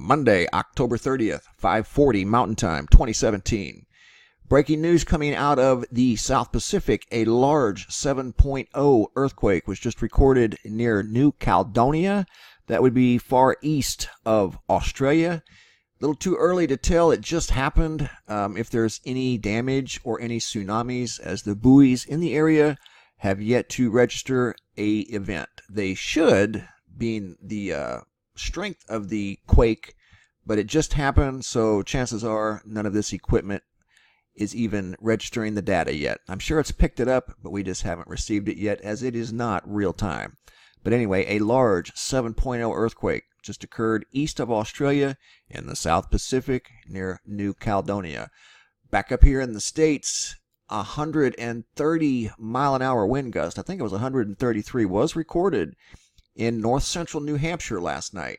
Monday, October 30th, 5:40 Mountain Time, 2017. Breaking news coming out of the South Pacific. A large 7.0 earthquake was just recorded near New Caledonia. That would be far east of Australia. A little too early to tell. It just happened. If there's any damage or any tsunamis, as the buoys in the area have yet to register a event. They should, being the strength of the quake, but it just happened, so chances are none of this equipment is even registering the data yet. I'm sure it's picked it up, but we just haven't received it yet, as it is not real time. But anyway, a large 7.0 earthquake just occurred east of Australia in the South Pacific near New Caledonia. Back up here in the States, 130 mile an hour wind gust, I think it was 133, was recorded in north central New Hampshire last night.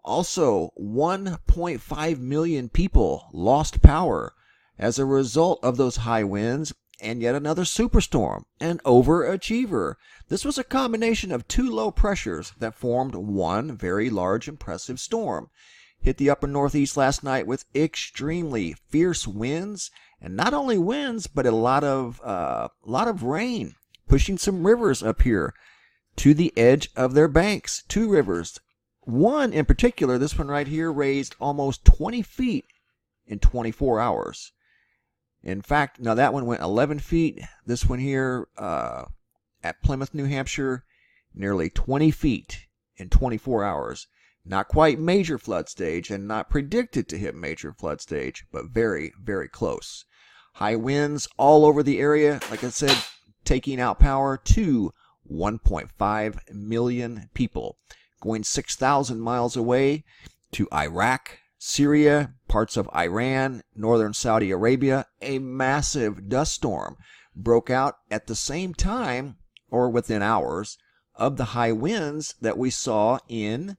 Also, 1.5 million people lost power as a result of those high winds, and yet another superstorm, an overachiever. This was a combination of two low pressures that formed one very large, impressive storm. Hit the upper northeast last night with extremely fierce winds, and not only winds, but a lot of rain, pushing some rivers up here to the edge of their banks. Two rivers. One in particular, this one right here, raised almost 20 feet in 24 hours. In fact, now that one went 11 feet. This one here at Plymouth, New Hampshire, nearly 20 feet in 24 hours. Not quite major flood stage and not predicted to hit major flood stage, but very, very close. High winds all over the area, like I said, taking out power to 1.5 million people, going 6,000 miles away to Iraq, Syria, parts of Iran, northern Saudi Arabia. A massive dust storm broke out at the same time, or within hours, of the high winds that we saw in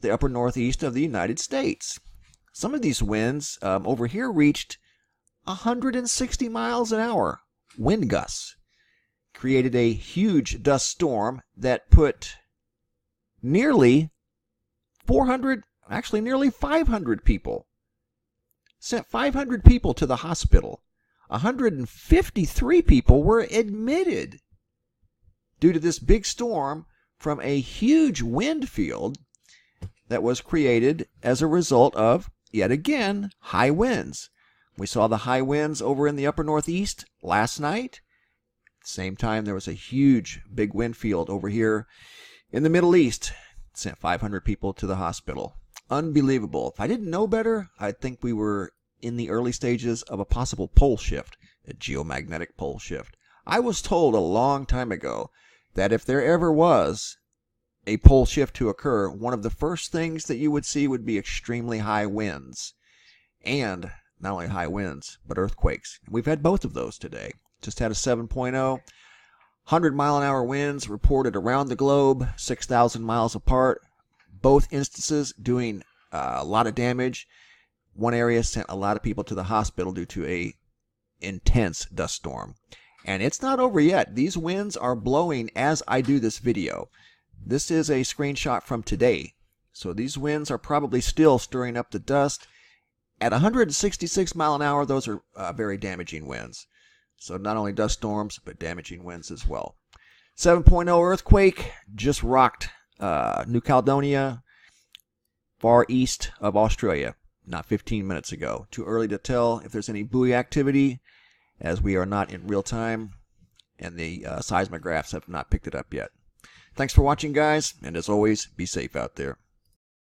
the upper northeast of the United States. Some of these winds over here reached 160 miles an hour. Wind gusts created a huge dust storm that put nearly 400, actually nearly 500 people, sent 500 people to the hospital. 153 people were admitted due to this big storm from a huge wind field that was created as a result of, yet again, high winds. We saw the high winds over in the upper northeast last night. Same time, there was a huge big wind field over here in the Middle East. Sent 500 people to the hospital. Unbelievable. If I didn't know better, I'd think we were in the early stages of a possible pole shift, a geomagnetic pole shift. I was told a long time ago that if there ever was a pole shift to occur, one of the first things that you would see would be extremely high winds. And not only high winds, but earthquakes. We've had both of those today. Just had a 7.0. 100 mile an hour winds reported around the globe, 6,000 miles apart. Both instances doing a lot of damage. One area sent a lot of people to the hospital due to a intense dust storm. And it's not over yet. These winds are blowing as I do this video. This is a screenshot from today. So these winds are probably still stirring up the dust. At 166 mile an hour, those are very damaging winds. So not only dust storms, but damaging winds as well. 7.0 earthquake just rocked New Caledonia, far east of Australia, not 15 minutes ago. Too early to tell if there's any buoy activity, as we are not in real time, and the seismographs have not picked it up yet. Thanks for watching, guys, and as always, be safe out there.